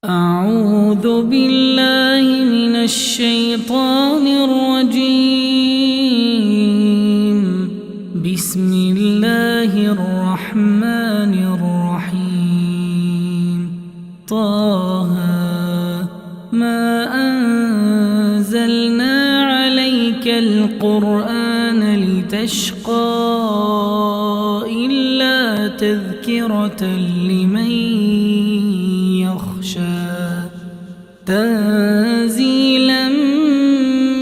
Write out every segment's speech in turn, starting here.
أعوذ بالله من الشيطان الرجيم. بسم الله الرحمن الرحيم. طه ما أنزلنا عليك القرآن لتشقى إلا تذكرة لمن يخشى تنزيلا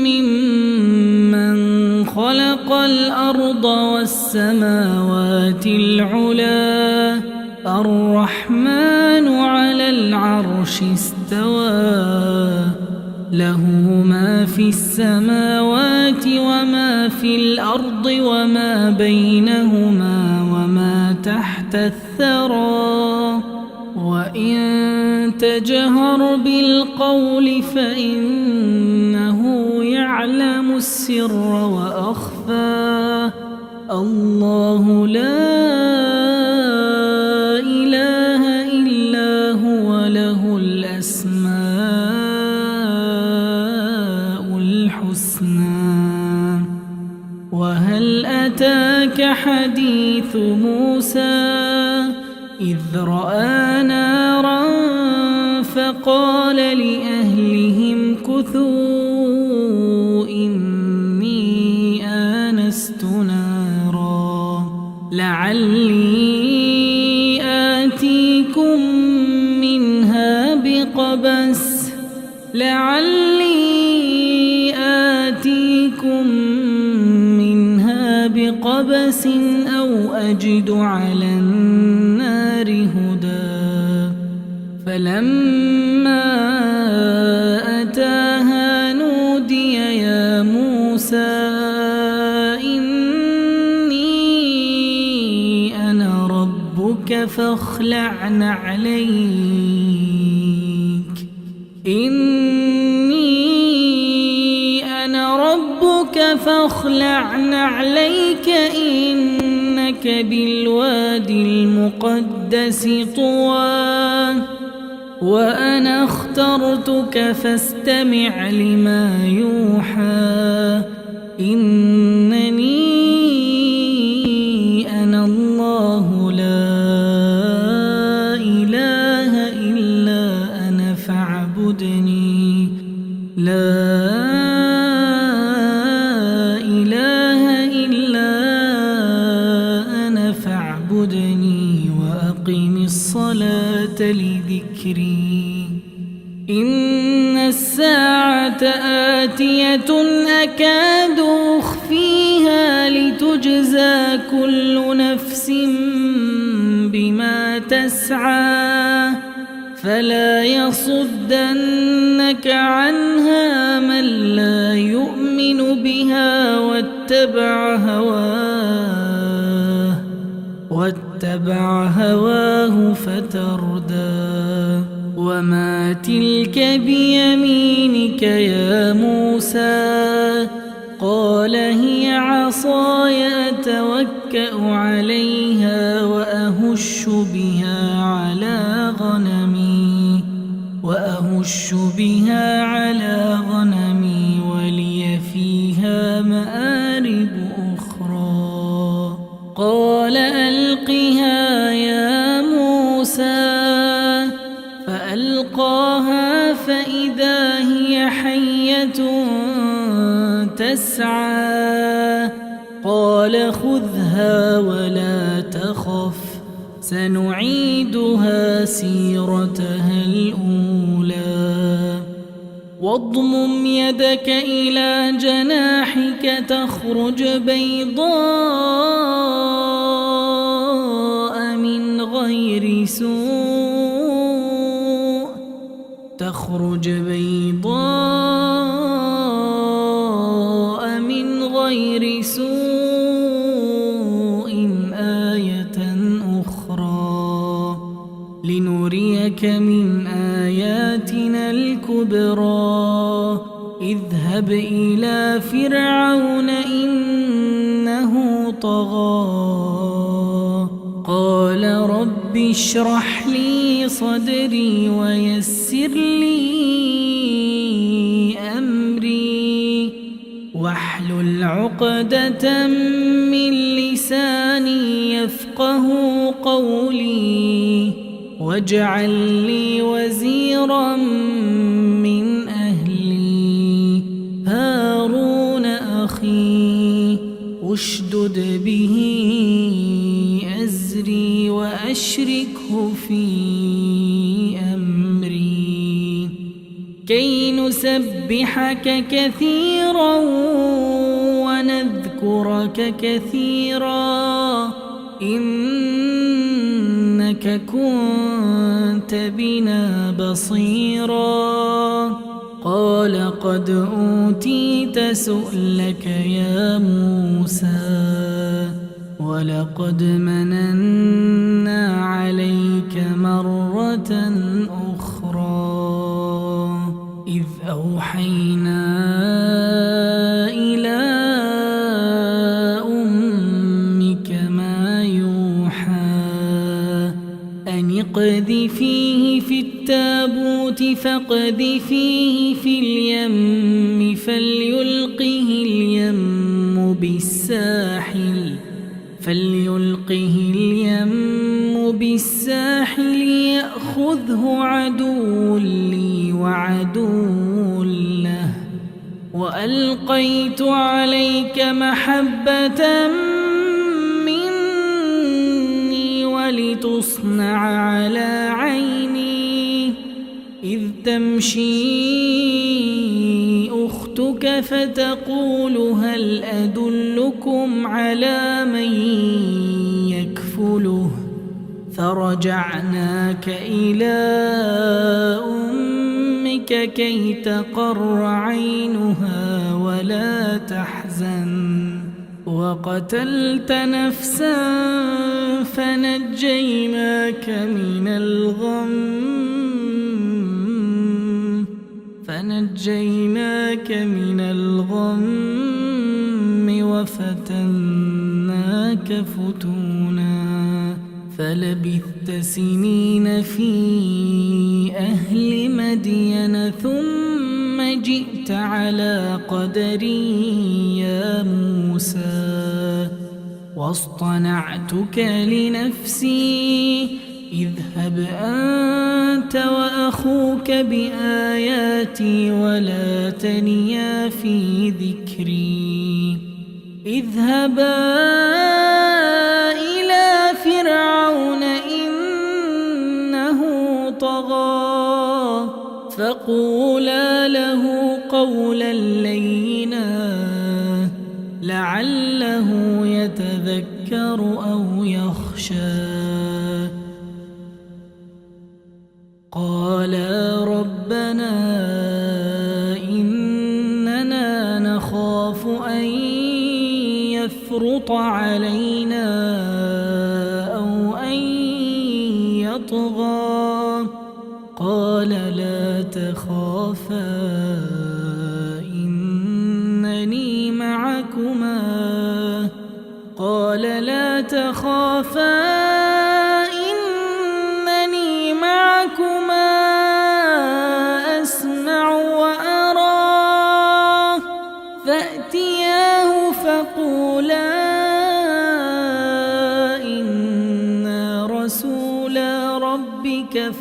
ممن خلق الأرض والسماوات العلى الرحمن على العرش استوى له ما في السماوات وما في الأرض وما بينهما وما تحت الثرى وإن تجهر بالقول فإنه يعلم السر وأخفى الله لا إله إلا هو له الأسماء الحسنى. وهل أتاك حديث موسى إذ رأى نارا فقال لأهلهم كثوا إني آنست نارا لعلي آتيكم منها بقبس أو أجد على النار هدى. فلما أتاها نودي يا موسى إني أنا ربك فاخلع نعليك إنك بالوادي المقدس طوى وأنا اخترتك فاستمع لما يوحى إنني أنا الله لا إله إلا أنا فاعبدني وأقم الصلاة لذكري. إن الساعة آتية أكاد أخفيها لتجزى كل نفس بما تسعى فلا يصدنك عنها من لا يؤمن بها واتبع هواه فتردى. وما تلك بيمينك يا موسى قال هي عصاي أتوكأ عليها وأهش بها على غنمي ولي فيها مآرب أخرى. قال ألقها يا موسى فألقاها فإذا هي حية تسعى. قال خذها ولا تخف سنعيدها سيرتها الأولى. واضمم يدك إلى جناحك تخرج بيضاء من غير سوء آية أخرى لنريك من آياتنا الكبرى. اذهب إلى فرعون إنه طغى قال رب اشرح لي صدري ويسر لي أمري واحلل عقدة من لساني يفقه قولي واجعل لي وزيرا من أهلي هارون أخي اشدد به أزري وأشركه في أمري كي نسبحك كثيرا ونذكرك كثيرا إنك كنت بنا بصيرا قال قد أوتيت سؤلك يا موسى ولقد مننا عليك مرة أخرى إذ أوحينا إلى أمك ما يوحى أن اقذفيه في التابوت فاقذفيه في اليم فليلقه اليم بالساحل يأخذه عدو لي وعدو له وألقيت عليك محبة مني ولتصنع على عيني إذ تمشي أختك فتقول هل أدلكم على من يكفله فرجعناك إلى أمك كي تقر عينها ولا تحزن وقتلت نفسا فنجيناك من الغم وفتناك فتونا فلبثت سنين في أهل مدين ثم جئت على قدري يا موسى واصطنعتك لنفسي اذهب أنت وأخوك بآياتي ولا تنيا في ذكري اذهبا إلى فرعون إنه طغى فقولا له قولا لينا لعله يتذكر أو يخشى قالا ربنا إننا نخاف أن يفرط علينا أو أن يطغى قال لا تخافا إنني معكما أسمع وأرى فأتياه فقولا إنا رسولا ربك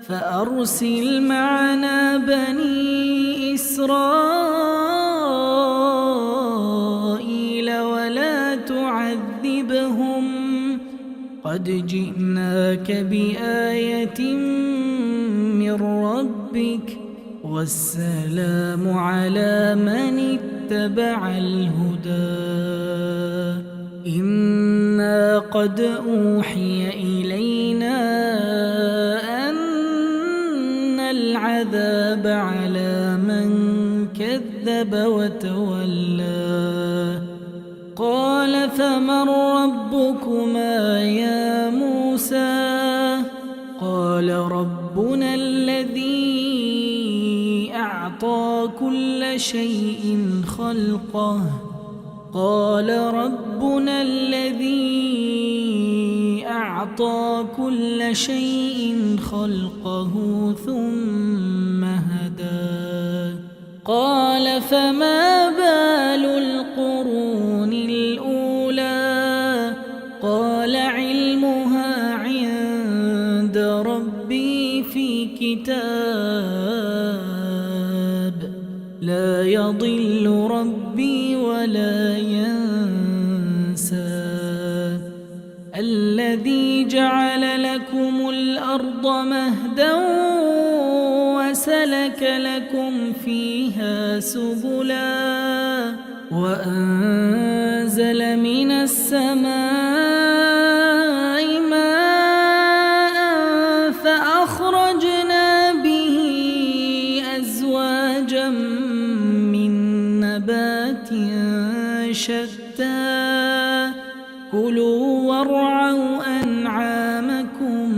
فأرسل معنا بني إسرائيل ولا تعذبهم قد جئناك بآية من ربك والسلام على من اتبع الهدى إنا قد أوحي إلينا أن العذاب على من كذب وتولى قال فمن ربكما يا موسى قال ربنا الذي أعطى كل شيء خلقه قال ربنا الذي أعطى كل شيء خلقه ثم هدى قال فما بال القرون الأولى قال علمها عند ربي في كتاب لا يضل ربي ولا ينسى الذي جعل لكم الأرض مهدا وسلك لكم فيها سبلا وأنزل من السماء ماء فأخرجنا به أزواجا من نبات شتى كلوا وارعوا أنعامكم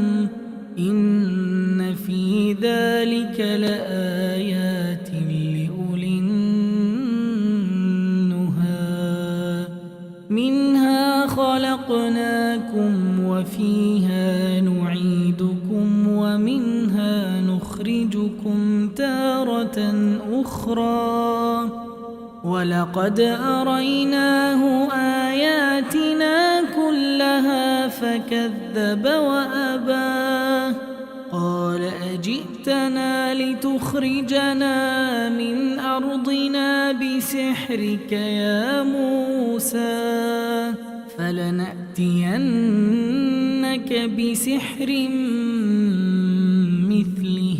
إن في ذلك لآيات لأولي النهى منها خلقناكم وفيها نعيدكم ومنها نخرجكم تارة أخرى ولقد أريناه آياتنا كلها فكذب وأبى قال أجئتنا لتخرجنا من أرضنا بسحرك يا موسى فلنأتينك بسحر مثله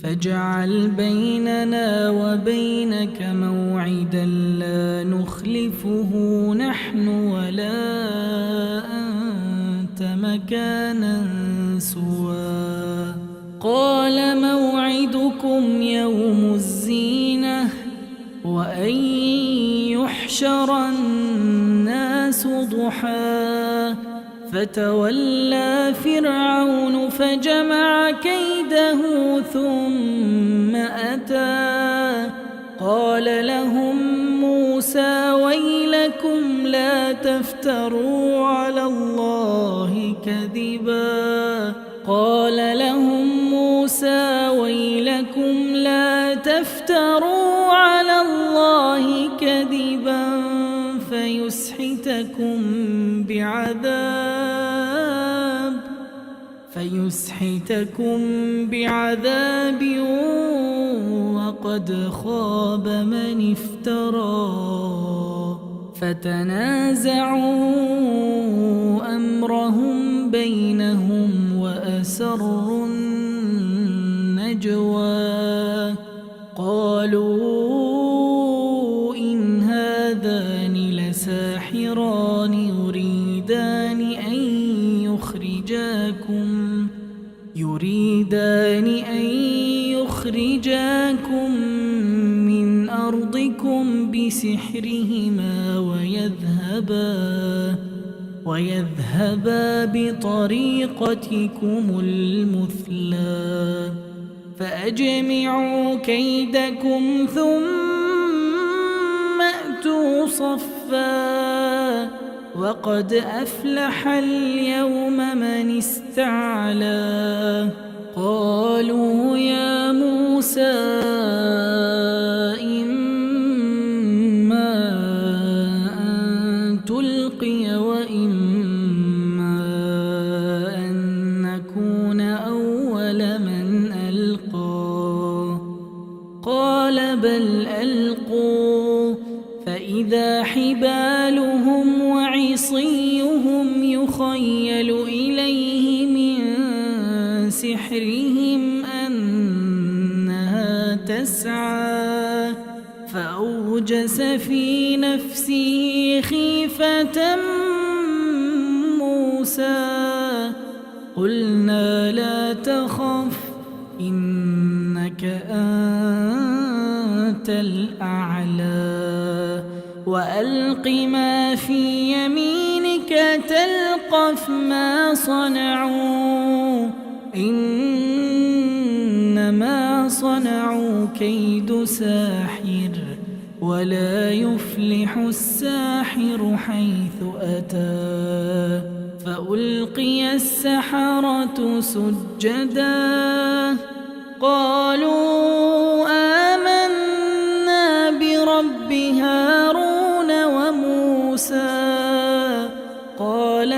فاجعل بيننا وبينك موعدا لا نخلفه نحن ولا أنت مكانا سوى قال موعدكم يوم الزينة وأن يحشر الناس ضحى فتولى فرعون فجمع كيده ثم أتى قال لهم موسى ويلكم لا تفتروا على الله كذبا قال لهم موسى ويلكم لا تفتروا على الله كذبا فيسحتكم بعذاب وقد خاب من افترى فتنازعوا أمرهم بينهم وأسروا النجوى قالوا إن هذان لساحران يريدان أن يخرجاكم من أرضكم بسحرهما ويذهبا بطريقتكم المثلى فأجمعوا كيدكم ثم أتوا صفا وقد أفلح اليوم من استعلى قالوا يا موسى إما أن تلقي وإما أن نكون أول من ألقى قال بل ألقوا فإذا حبالهم وعصيهم يخيل إليه من سحرهم أنها تسعى فأوجس في نفسه خيفة موسى قلنا لا تخف إنك أنت الأعلى وألق ما في يمينك تلقف ما صنعوا إنما صنعوا كيد ساحر ولا يفلح الساحر حيث أتى فألقي السحرة سجدا قالوا آمنا برب هارون وموسى قال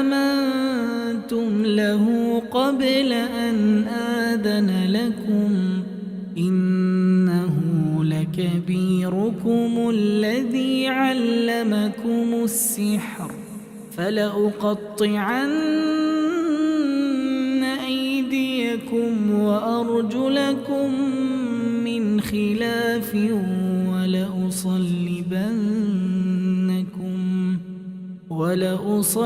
آمنتم له قبل أن آذن لكم إنه لكبيركم الذي علمكم السحر فلأقطعن أيديكم وأرجلكم من خلاف ولأصلبنكم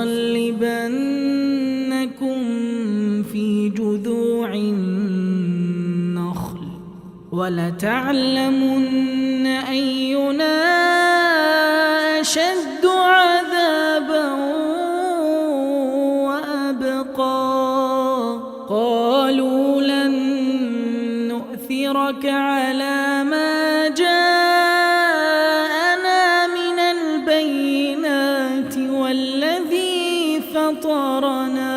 في جذوع النخل ولتعلمن أينا أشد عذابا وأبقى قالوا لن نؤثرك على ما جاءنا من البينات والذي فطرنا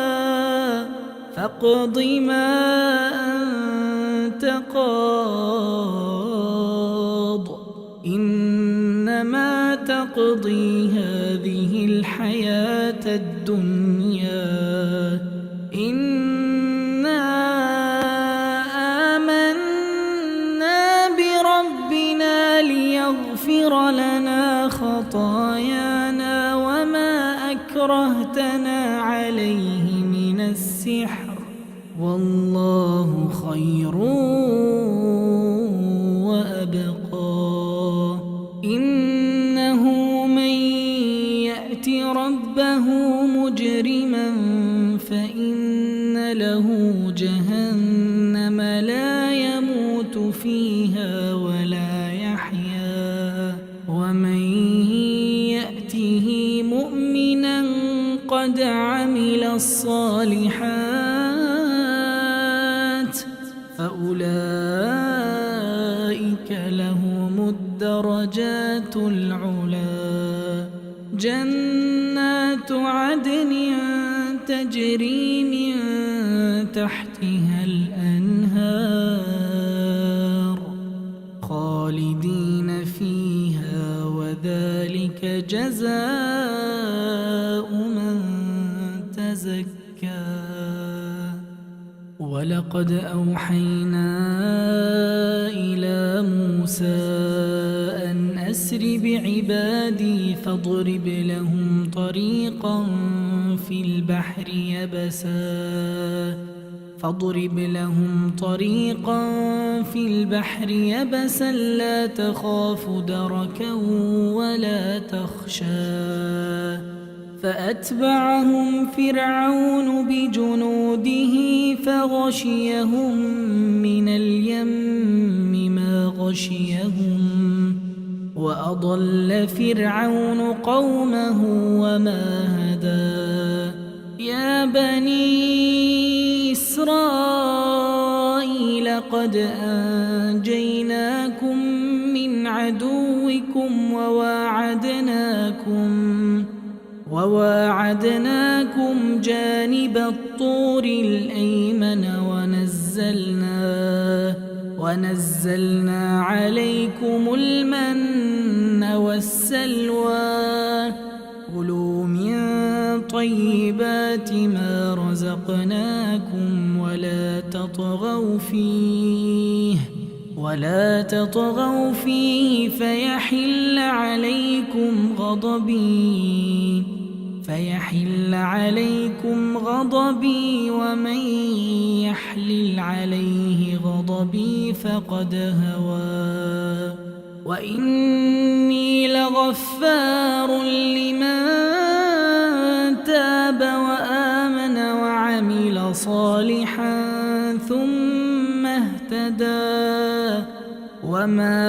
فاقض ما أنت قاض إنما تقضي هذه الحياة الدنيا إنا آمنا بربنا ليغفر لنا خطايانا وما أكرهتنا عليه من السحر والله خير وأبقى إنه من يأت ربه مجرما فإن له جهنم لا يموت فيها ولا يحيا ومن يأته مؤمنا قد عمل الصالحات فأولئك لهم الدرجات العلى جنات عدن تجري من تحتها الأنهار خالدين فيها وذلك جزاء من تزكى ولقد أوحينا إلى موسى أن أسر بعبادي فاضرب لهم طريقا في البحر يبسا لا تخاف دركا ولا تخشى فأتبعهم فرعون بجنوده فغشيهم من اليم ما غشيهم وأضل فرعون قومه وما هدى يا بني إسرائيل قد أنجيناكم من عدوكم وواعدناكم جانب الطور الأيمن ونزلنا عليكم المن والسلوى كلوا من طيبات ما رزقناكم ولا تطغوا فيه فيحل عليكم غضبي ومن يحلل عليه غضبي فقد هوى وإني لغفار لمن تاب وآمن وعمل صالحا ثم اهتدى وما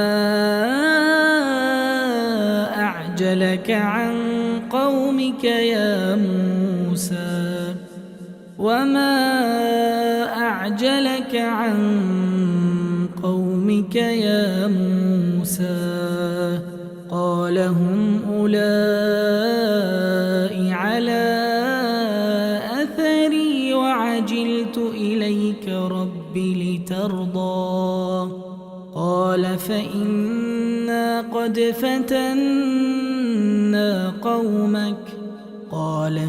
أعجلك عن قومك يا موسى قال هم أولئك على إليك رب لترضى قال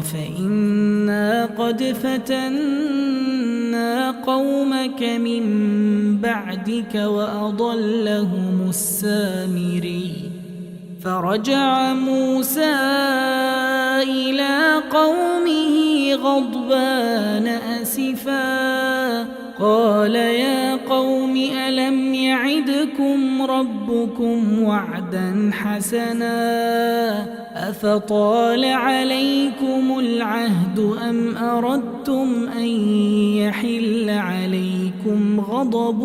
فإنا قد فتنا قومك من بعدك وأضلهم السامري فرجع موسى إلى قومه غضبان أسفا قال يا قوم ألم يعدكم ربكم وعدا حسنا أفطال عليكم العهد أم أردتم أن يحل عليكم غضب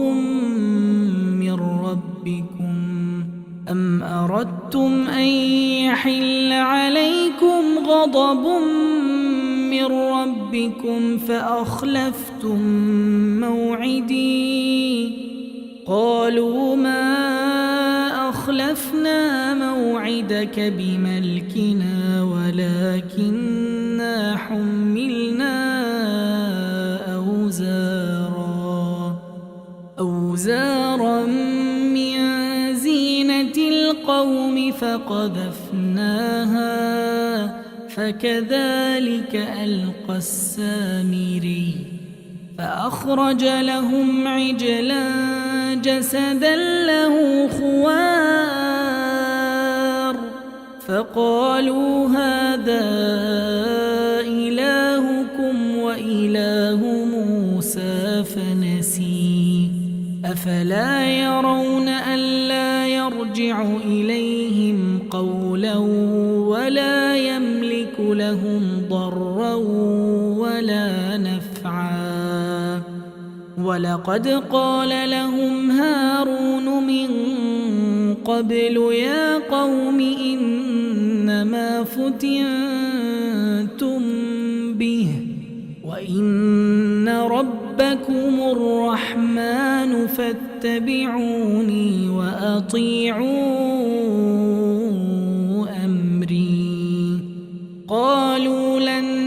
من ربكم فأخلفتم موعدي قالوا ما أخلفنا موعدك بملكنا ولكننا حملنا أوزارا من زينة القوم فقذفناها فكذلك ألقى السامري فأخرج لهم عجلا جسدا له خوار فقالوا هذا إلهكم وإله موسى فنسي أفلا يرون ألا يرجع إليهم قولا ولا يملك لهم ضرا ولا نفعا ولقد قال لهم هارون من قبل يا قوم إنما فتنتم به وإن ربكم الرحمن فاتبعوني وأطيعوا أمري قالوا لن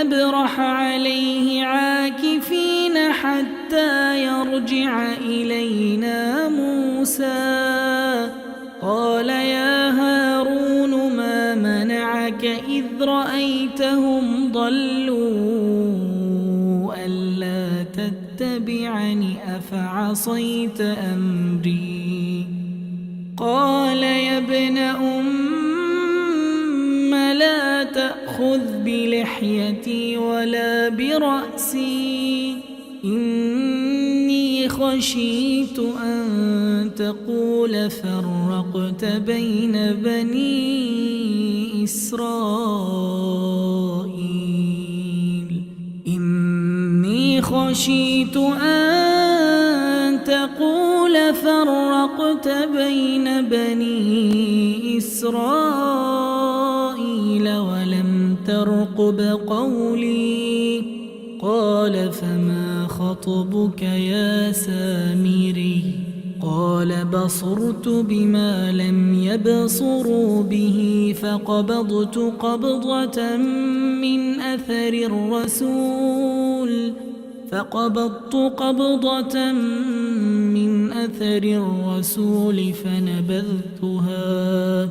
نبرح عليه عاكفين حتى يرجع إلينا موسى قال يا هارون ما منعك إذ رأيتهم ضلوا ألا تتبعني أفعصيت أمري قال يا ابن لا تأخذ بلحيتي ولا برأسي إني خشيت أن تقول فرقت بين بني إسرائيل إني خشيت أن تقول فرقت بين بني إسرائيل ولم ترقب قولي قال فما خطبك يا سامري قال بصرت بما لم يبصروا به فقبضت قبضة من أثر الرسول فنبذتها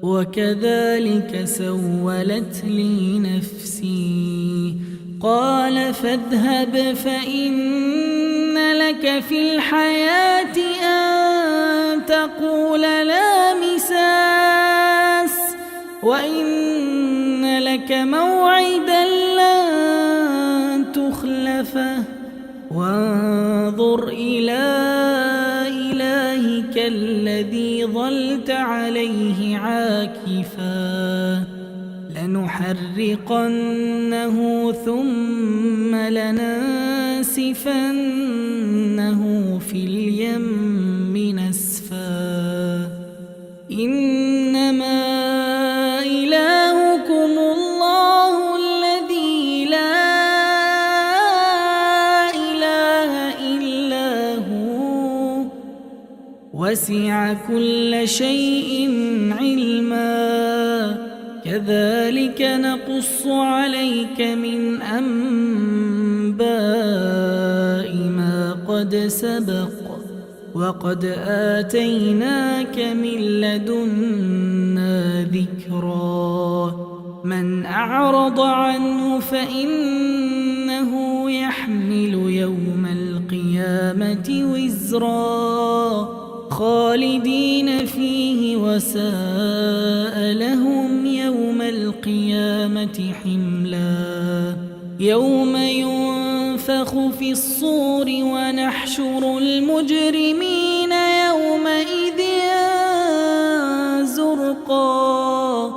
وكذلك سولت لي نفسي قال فاذهب فإن لك في الحياة أن تقول لا مساس وإن لك موعدا لن تخلفه وانظر إلى إلهك الذي ظلت عليه عاكفا لنحرقنه ثم لننسفنه في اليم نسفا إنما إلهكم الله الذي لا إله إلا هو وسع كل شيء علما كذلك نقص عليك من أنباء قد سبق وقد آتيناك من لدنا ذكرا من أعرض عنه فإنه يحمل يوم القيامة وزرا خالدين فيه وساء لهم يوم القيامة حملا يوم ينفخ في الصور ونحشر المجرمين يومئذ زرقا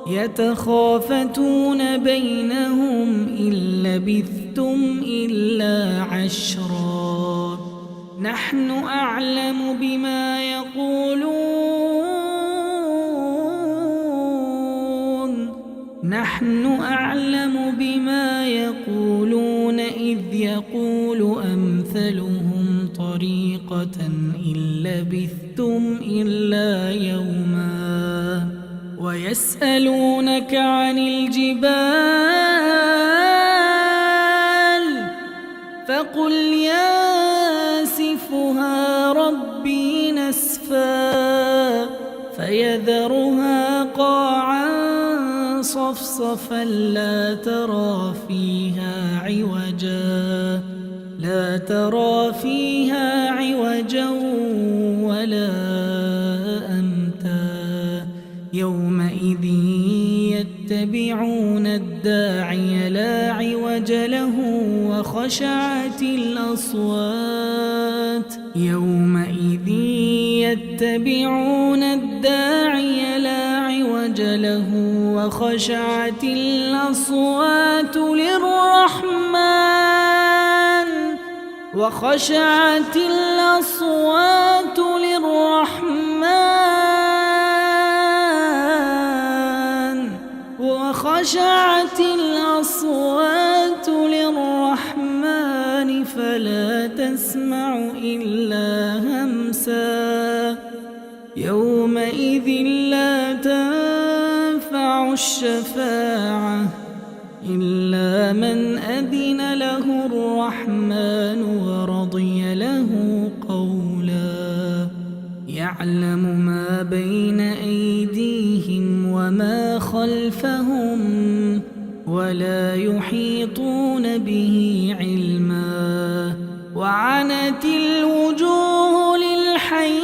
يتخافتون بينهم إن لبثتم إلا عشرا نحن أعلم بما يقولون إذ يقول أمثلهم طريقة إن لبثتم إلا يوما ويسألونك عن الجبال فقل ينسفها ربي نسفا فيذرها قاعا صفصفا لا ترى فيها عوجا ولا أمتا يومئذ يتبعون الداعي لا عوج له وخشعت الأصوات يومئذ يتبعون الداعي لا عوج له وخشعت الأصوات للرحمن فلا تسمع إلا همسا يومئذ لا تنفع الشفاعة إلا من أذن له الرحمن ورضي له قولا يعلم ما بين أيديهم وما خلفهم ولا يحيطون به علما وعنت الوجوه للحي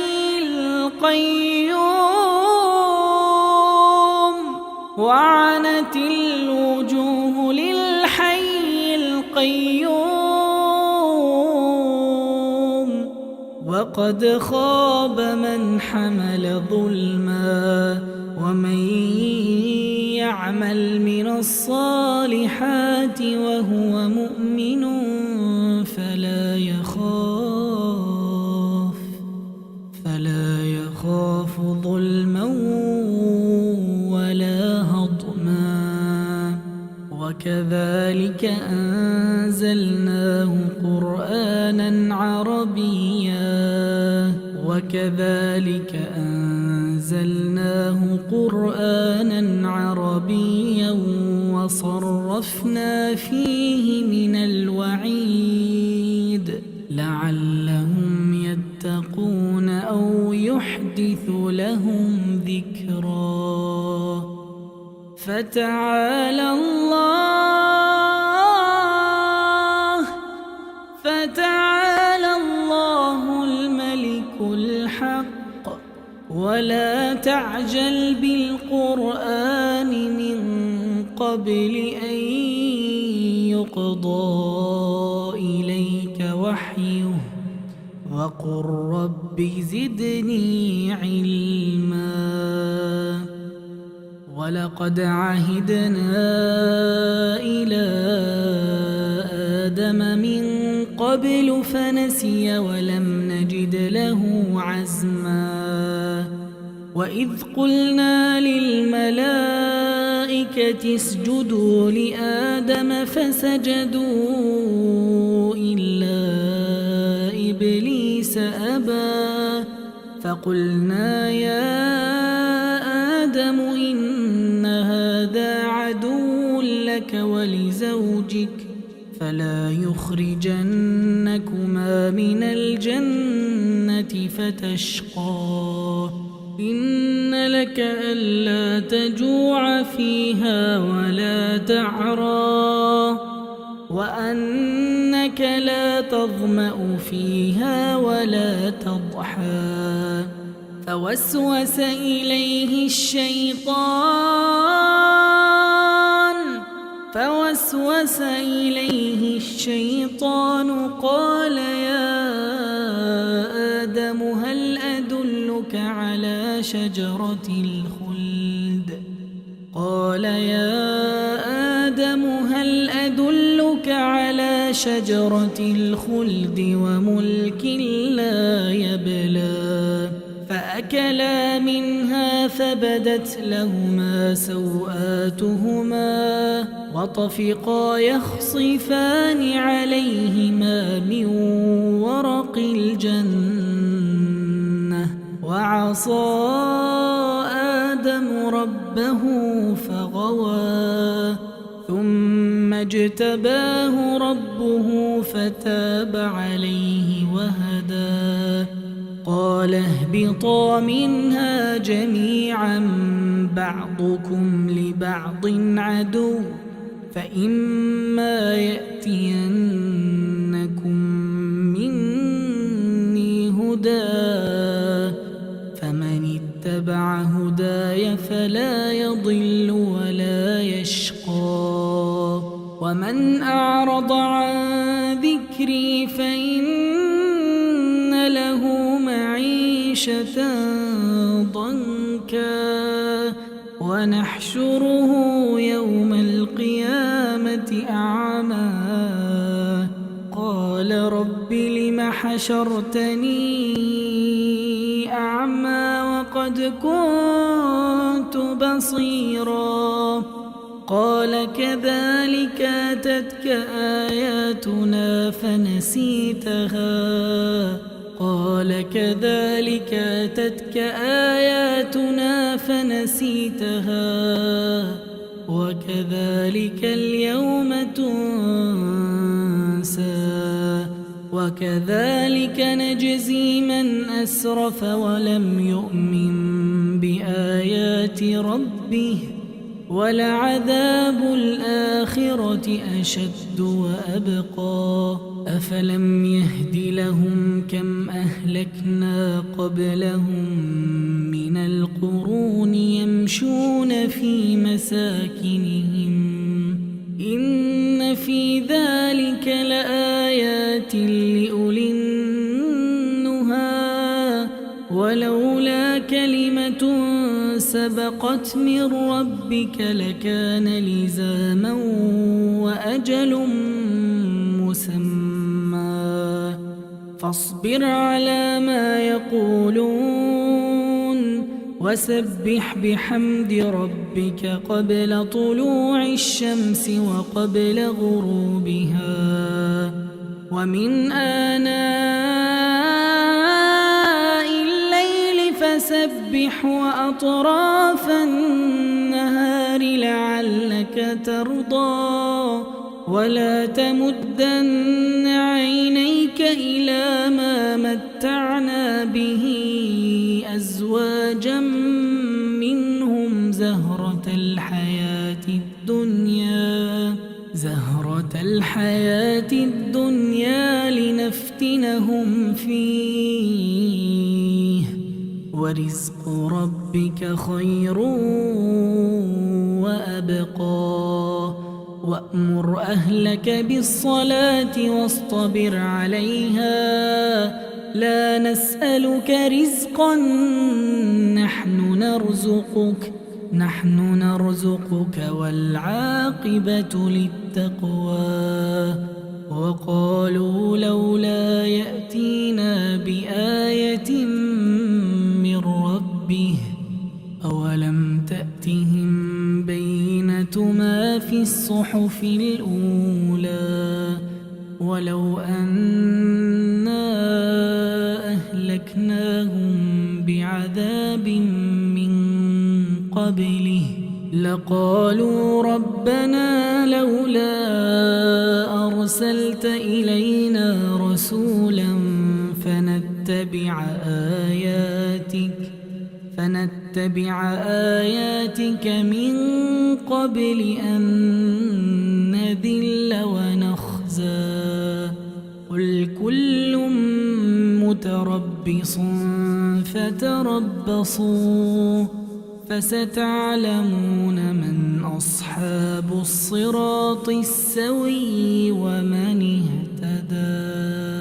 القيوم وقد خاب من حمل ظلما ومن يعمل من الصالحات وهو مؤمن فلا يخاف ظلما ولا هضما وكذلك أنزلناه قرآنا عربيا وصرفنا فيه من الوعيد لعلهم يتقون أو يحدث لهم ذكرا فتعالى الله الملك الحق ولا تعجل بالقرآن من قبل أن يقضى إليك وحيه وقل رب زدني علما ولقد عهدنا إلى آدم من قبل فنسي ولم نجد له عزما وإذ قلنا للملائكة اسجدوا لآدم فسجدوا إلا إبليس أبى فقلنا يا آدم إن هذا عدو لك ولزوجك فلا يخرجنكما منها من الجنة فتشقى إن لك ألا تجوع فيها ولا تعرى وأنك لا تظمأ فيها ولا تضحى فوسوس إليه الشيطان قال يا آدم هل أدلك على شجرة الخلد وملك لا يبلى فأكلا منها فبدت لهما سوآتهما وطفقا يخصفان عليهما من ورق الجنة وعصى آدم ربه فغوى ثم اجتباه ربه فتاب عليه وهدى قال اهبطا منها جميعا بعضكم لبعض عدو فإما يأتينكم مني هدى فمن اتبع هداي فلا يضل ولا يشقى ومن أعرض عن ذكري فإن له معيشة ضنكا ونحشره يوم القيامة أعمى قال رب لم حشرتني أعمى وقد كنت بصيرا قال كذلك أتتك آياتنا فنسيتها وكذلك اليوم تنسى وكذلك نجزي من أسرف ولم يؤمن بآيات ربه ولعذاب الآخرة أشد وأبقى أفلم يهد لهم كم أهلكنا قبلهم من القرون يمشون في مساكنهم إن في ذلك لآيات لأولي النهى ولولا كلمة سبقت من ربك لكان لزاما وأجل مسمى فاصبر على ما يقولون وسبح بحمد ربك قبل طلوع الشمس وقبل غروبها ومن آناء الليل فسبح وأطراف النهار لعلك ترضى ولا تمدن عينيك إلى ما متعنا به أزواجا منهم زهرة الحياة الدنيا لنفتنهم فيه ورزق ربك خير وأبقى وأمر أهلك بالصلاة واصطبر عليها لا نسألك رزقا نحن نرزقك والعاقبة للتقوى وقالوا لولا يأتينا بآية من ربه أولم تأتهم بينة ما في الصحف الأولى ولو أنا أهلكناهم بعذاب من قبله لقالوا ربنا لولا أرسلت إلينا رسولا رسولا فنتبع آياتك من قبل أن نذل ونخزى قل كل متربص فتربصوا فستعلمون من أصحاب الصراط السوي ومن اهتدى.